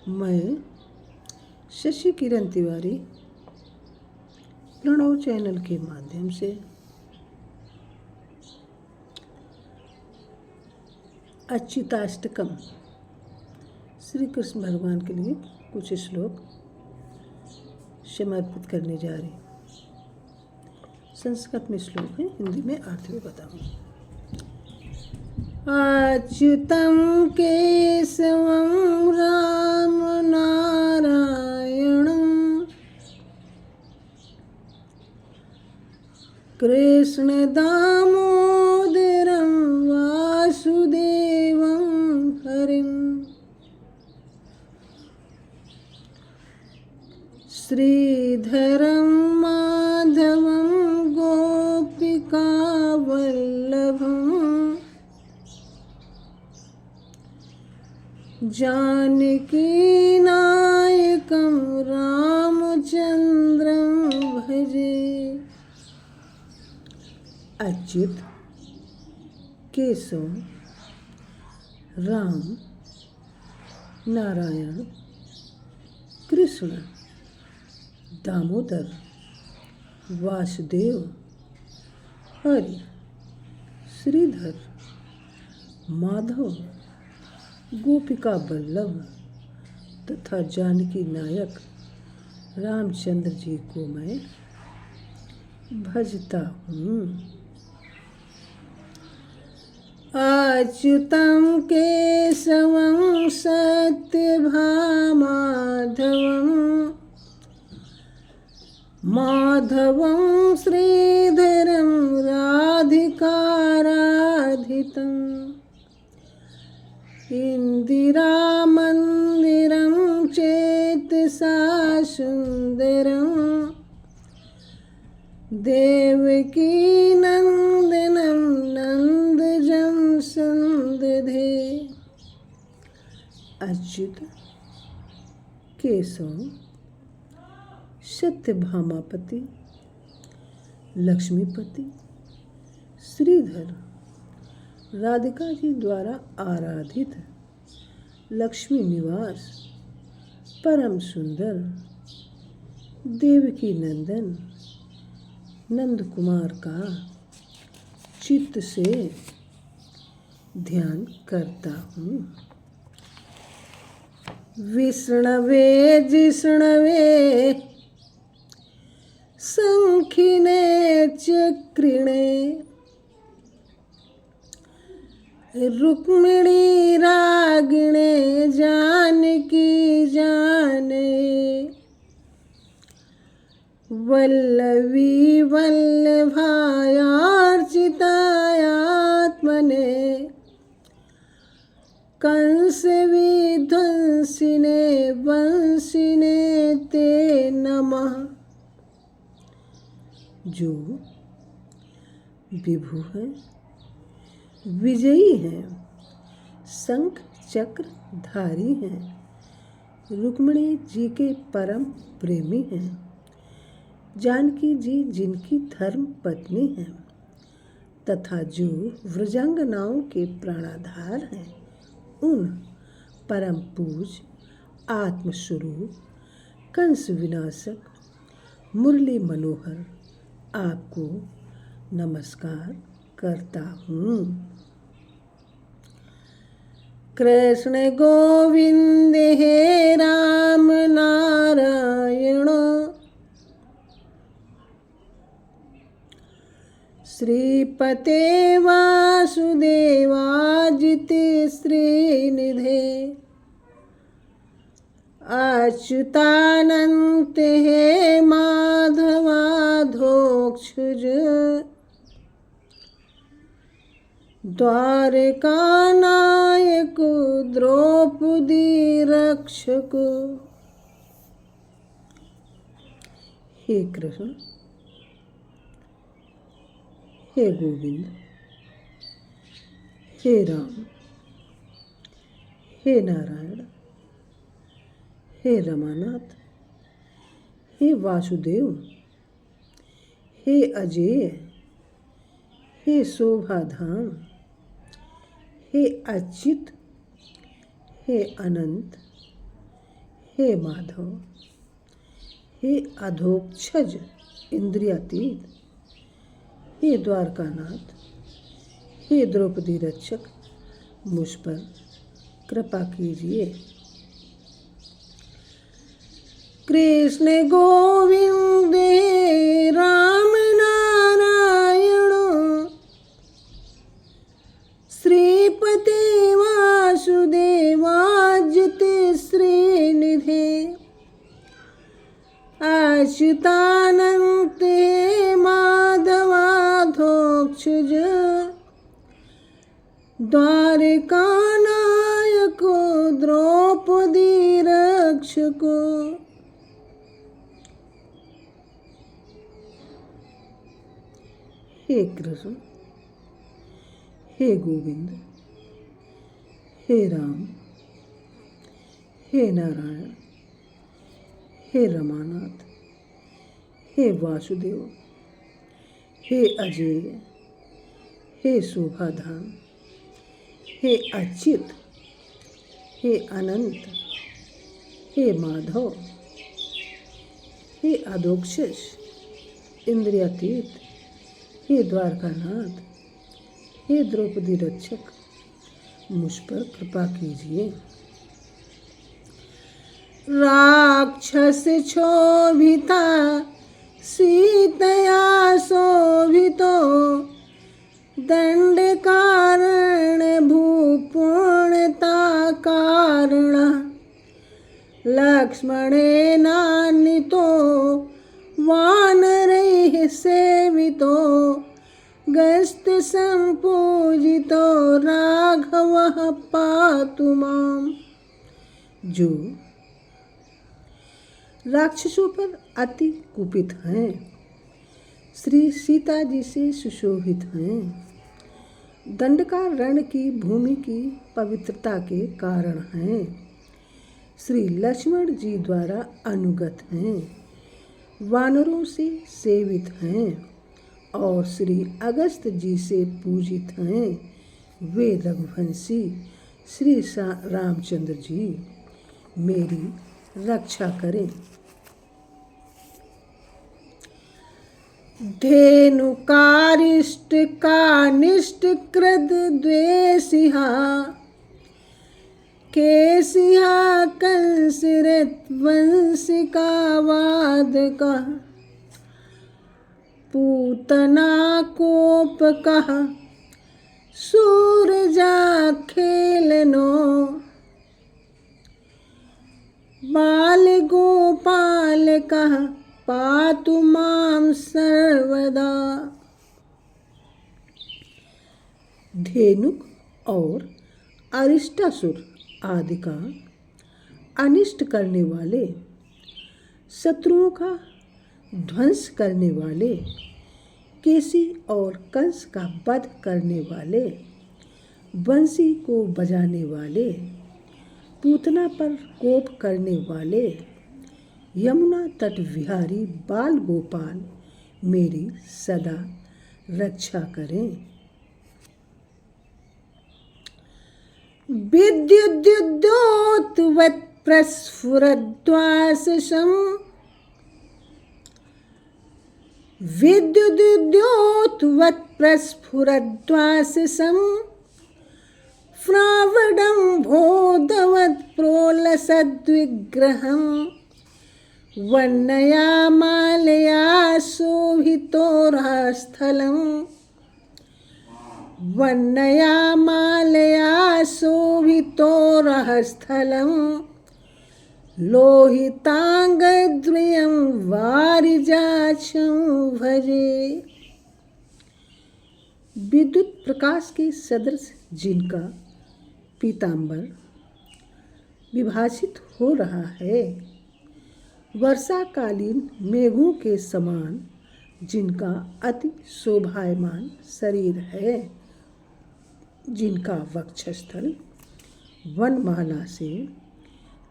मैं शशि किरण तिवारी प्रणव चैनल के माध्यम से अच्युताष्टकम श्री कृष्ण भगवान के लिए कुछ श्लोक समर्पित करने जा रही। संस्कृत में श्लोक है, हिंदी में अर्थ भी बताऊंगी। अच्युतं केशवं राम नारायणं कृष्ण दामोदरं वासुदेवं हरिं श्रीधरं माधवं गोपिकावल्लभम् जानकीनायकं रामचन्द्रं भजे। अच्युत, केशव, राम, नारायण, कृष्ण, दामोदर, वासुदेव, हरि, श्रीधर, माधव, गोपिका वल्लभ तथा जानकी नायक रामचंद्र जी को मैं भजता हूँ। अच्युतं केशवं सत्यभामाधवं माधवं श्रीधरं राधिकाराधितम् इंदिरामन्दिरं चेतसा सुन्दरं देवकीनन्दनं नन्दजं सन्दधे। अच्युत, केशव, सत्यभामापति, लक्ष्मीपति, श्रीधर, राधिका जी द्वारा आराधित, लक्ष्मी निवास, परम सुंदर, देवकी नंदन, नंद कुमार का चित्त से ध्यान करता हूँ। विष्णवे जिष्णवे शंखिने चक्रिणे रुक्मिणी रागिणे जानकी जाने वल्लवी वल्लभायार्चितायात्मने कंस विध्वंसिने वंशिने ते नमः। जो विभु है, विजयी हैं, शंख चक्र धारी हैं, रुक्मिणी जी के परम प्रेमी हैं, जानकी जी जिनकी धर्म पत्नी हैं, तथा जो व्रजांगनाओं के प्राणाधार हैं, उन परम पूज आत्मस्वरूप कंस विनाशक मुरली मनोहर आपको नमस्कार करता हूँ। कृष्ण गोविंद हे राम नारायण श्रीपते वासुदेवाजिते श्रीनिधे अच्युतानंत हे माधवाधोक्षज द्वारकानायक द्रौपदी रक्षक। हे कृष्ण, हे गोविंद, हे राम, हे नारायण, हे रमानाथ, हे वासुदेव, हे अजेय, हे शोभाधाम, हे अच्युत, हे अनंत, हे माधव, हे अधोक्षज इंद्रियातीत, हे द्वारकानाथ, हे द्रौपदी रक्षक, मुझ पर कृपा कीजिए। कृष्ण गोविंद राम नारायण, श्रीपते वासुदेवाजित श्रीनिधे, अच्युतानंत माधवाधोक्षज, द्वारकानायक द्रौपदी रक्षक। हे कृष्ण, हे गोविंद, हे राम, हे नारायण, हे रमानाथ, हे वासुदेव, हे अजय, हे शोभाधाम, हे अच्युत, हे अनंत, हे माधव, हे अधोक्षज इंद्रियातीत, हे द्वारकानाथ, हे द्रौपदी रक्षक, मुझ पर कृपा कीजिए। राक्षस क्षोभिता सीतया शोभितो, दंड कारण भूपूर्णता कारण, लक्ष्मणेनान्वितो वानरैः सेवितो, गस्त संपूजितो राघवः पातु माम्। जो राक्षसों पर अति कुपित हैं, श्री सीता जी से सुशोभित हैं, दंडकार की भूमि की पवित्रता के कारण हैं, श्री लक्ष्मण जी द्वारा अनुगत हैं, वानरों से सेवित हैं और श्री अगस्त जी से पूजित हैं, वे रघुवंशी श्री रामचंद्र जी मेरी रक्षा करें। धेनुकारिष्ट कानिष्ट कृद द्वेषिहा, केशिहा कंसरत वंशिका वादका, पूतना कोपकः सूरजा खेलनो, बाल गोपालकः पातु मां सर्वदा। धेनुक और अरिष्टासुर आदि का अनिष्ट करने वाले, शत्रुओं का ध्वंस करने वाले, केसी और कंस का वध करने वाले, बंसी को बजाने वाले, पूतना पर कोप करने वाले, यमुना तट विहारी बाल गोपाल मेरी सदा रक्षा करें। विद्युद्योतवत् प्रस्फुरद्वाससं, विद्युद्योतवत् प्रस्फुरद्वाससं, फ्रावडम्भोदवत् प्रोलसद्विग्रहं, वन्नया मालया शोभितोर्हस्थलं, वन्नया मालया शोभितोर्हस्थलं, लोहितांगद्वयं वारिजाक्षं भजे। विद्युत प्रकाश के सदृश जिनका पीतांबर विभासित हो रहा है, वर्षाकालीन मेघों के समान जिनका अति शोभायमान शरीर है, जिनका वक्षस्थल वनमाला से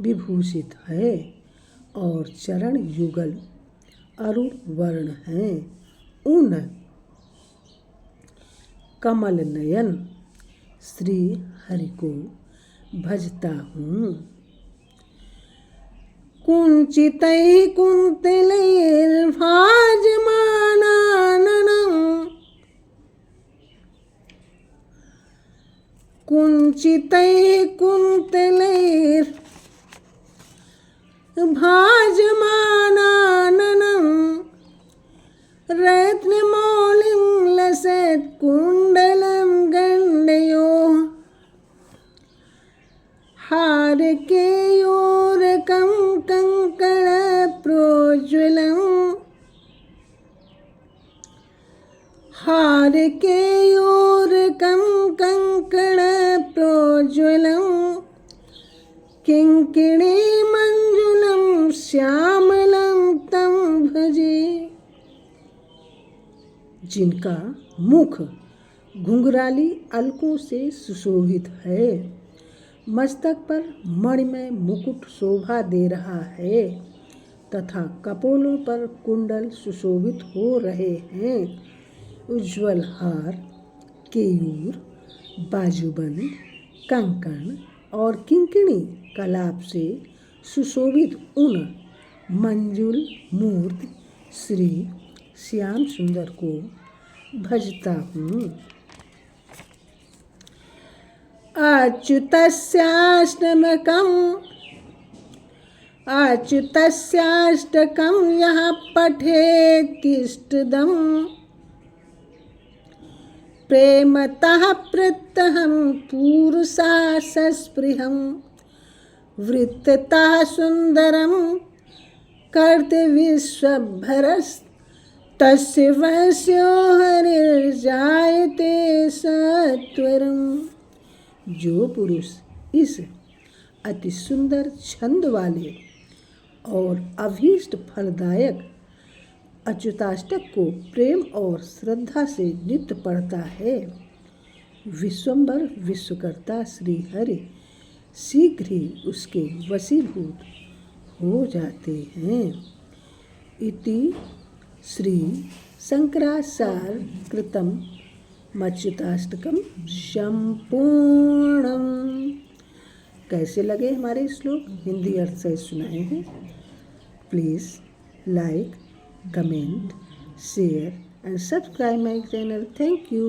विभूषित है और चरण युगल अरुण वर्ण हैं, उन कमल नयन श्री हरि को भजता हूँ। कुञ्चितैः कुन्तलैर्भाजमानाननं कुञ्चितैः कुन्तलैर्भाजमानाननं रत्नमौलिं लसत्कुण्डलं गण्डयोः हारकेयोरकं कङ्कणप्रोज्ज्वलं हारकेयोरकं कङ्कणप्रोज्ज्वलं किङ्किणीमञ्जुलं श्यामलं तं भजे। जिनका मुख घुंघराली अलकों से सुशोभित है, मस्तक पर मणिमय मुकुट शोभा दे रहा है तथा कपोलों पर कुंडल सुशोभित हो रहे हैं। उज्ज्वल हार, केयूर, बाजूबंद, कंकण और किंकिणी कलाप से सुशोभित उन मंजुल मूर्त श्री श्याम सुंदर को भजता हूँ। अच्युतस्याष्टकं यः पठेत्तिष्ठदम् प्रेमतः प्रत्यहं पूरुषा सस्पृहं वृत्ततः सुन्दरं कर्तविश्वभरस्तस्य वश्यो हरिर्जायते सत्वरम्। जो पुरुष इस अति सुंदर छंद वाले और अभीष्ट फलदायक अच्युताष्टक को प्रेम और श्रद्धा से नित्य पढ़ता है, विश्वंभर विश्वकर्ता श्री हरि शीघ्र ही उसके वशीभूत हो जाते हैं। इति श्री शंकराचार्य कृतं अच्युताष्टकम संपूर्णम। कैसे लगे हमारे श्लोक? हिंदी अर्थ से सुनाए हैं। Please like, comment, share and subscribe my channel. Thank you.